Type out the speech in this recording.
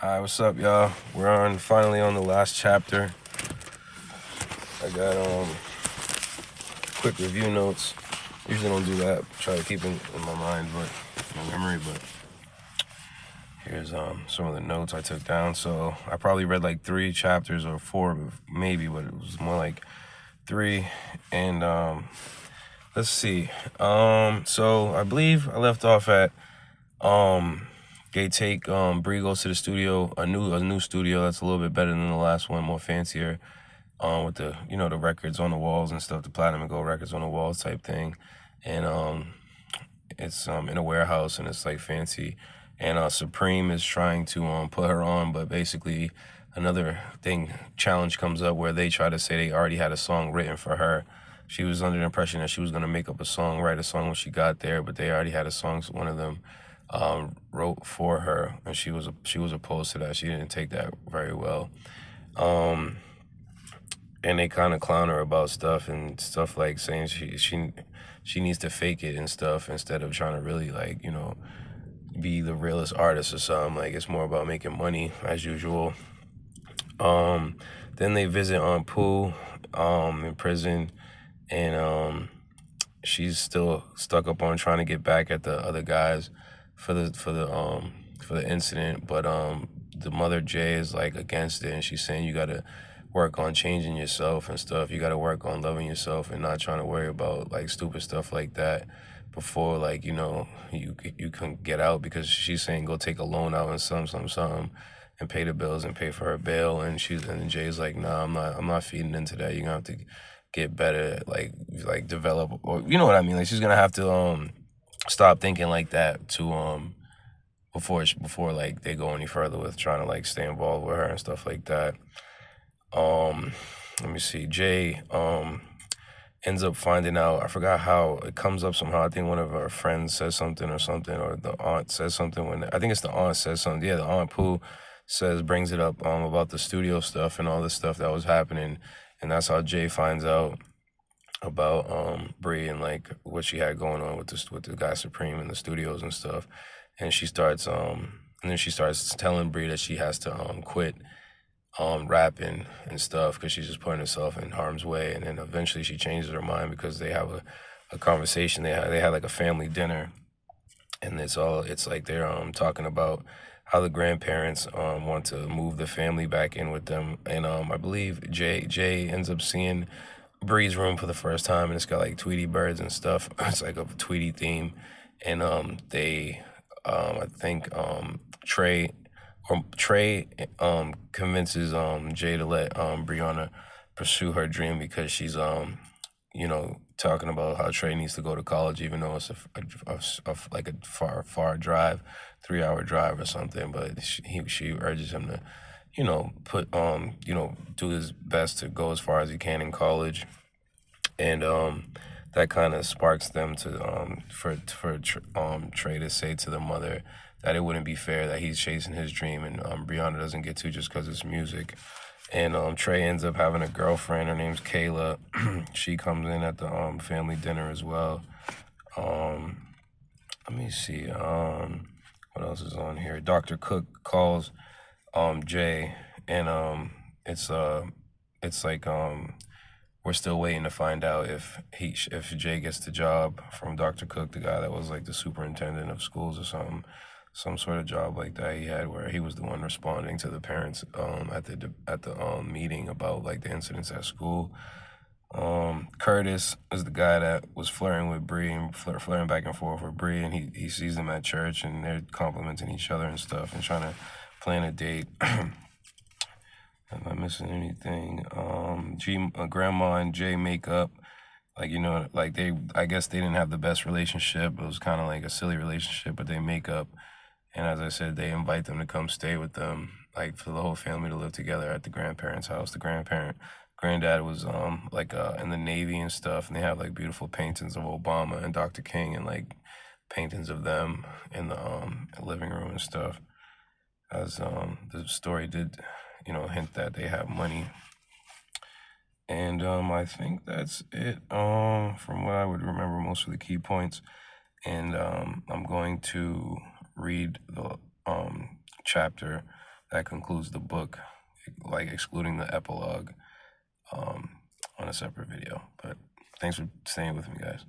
Alright, what's up, y'all? We're finally on the last chapter. I got quick review notes. Usually don't do that. Try to keep it in my mind, but my memory. But here's some of the notes I took down. So I probably read like 3 chapters or 4, maybe, but it was more like 3. And let's see. So I believe I left off at they take Bree goes to the studio, a new studio that's a little bit better than the last one, more fancier, with the the records on the walls and stuff, the platinum and gold records on the walls type thing, and it's in a warehouse and it's like fancy, and Supreme is trying to put her on, but basically another challenge comes up where they try to say they already had a song written for her. She was under the impression that she was gonna make up write a song when she got there, but they already had a song. So one of them wrote for her, and she was opposed to that. She didn't take that very well, and they kind of clown her about stuff like saying she needs to fake it and stuff instead of trying to really be the realest artist or something. Like it's more about making money as usual. Then they visit Aunt Pooh in prison, and she's still stuck up on trying to get back at the other guys for the incident, but the mother Jay is like against it, and she's saying you gotta work on changing yourself and stuff. You gotta work on loving yourself and not trying to worry about like stupid stuff like that before you can get out, because she's saying go take a loan out and something and pay the bills and pay for her bail, and Jay's like, nah, I'm not feeding into that. You're gonna have to get better, like develop, or you know what I mean. Like she's gonna have to stop thinking like that to before like they go any further with trying to like stay involved with her and stuff like that. Let me see. Jay ends up finding out. I forgot how it comes up somehow. I think one of our friends says something, or the aunt says something when I think it's the aunt says something. Yeah, the Aunt Pooh brings it up about the studio stuff and all this stuff that was happening, and that's how Jay finds out about Bree and like what she had going on with the guy Supreme in the studios and stuff. And then she starts telling Bree that she has to quit rapping and stuff because she's just putting herself in harm's way. And then eventually she changes her mind because they have a conversation. They had like a family dinner, and it's like they're talking about how the grandparents want to move the family back in with them. And I believe Jay ends up seeing Bree's room for the first time, and it's got like Tweety birds and stuff. It's like a Tweety theme, and I think Trey convinces Jay to let Brianna pursue her dream because she's talking about how Trey needs to go to college, even though it's like a far drive, 3 hour drive or something. But she urges him to put do his best to go as far as he can in college, and that kind of sparks them to Trey to say to the mother that it wouldn't be fair that he's chasing his dream and Brianna doesn't get to just because it's music. And Trey ends up having a girlfriend. Her name's Kayla. She comes in at the family dinner as well. Let me see. What else is on here? Dr. Cook calls Jay, and it's like we're still waiting to find out if Jay gets the job from Dr. Cook, the guy that was like the superintendent of schools or something, some sort of job like that he had where he was the one responding to the parents at the meeting about like the incidents at school. Curtis is the guy that was flirting with Bree and flirting back and forth with Bree, and he sees them at church and they're complimenting each other and stuff and trying to plan a date. Am I missing anything? Grandma and Jay make up. Like, I guess they didn't have the best relationship. It was kind of like a silly relationship, but they make up. And as I said, they invite them to come stay with them, like for the whole family to live together at the grandparents' house. Granddad was in the Navy and stuff, and they have like beautiful paintings of Obama and Dr. King and like paintings of them in the living room and stuff. As the story did, hint that they have money. And I think that's it from what I would remember, most of the key points. And I'm going to read the chapter that concludes the book, like excluding the epilogue, on a separate video. But thanks for staying with me, guys.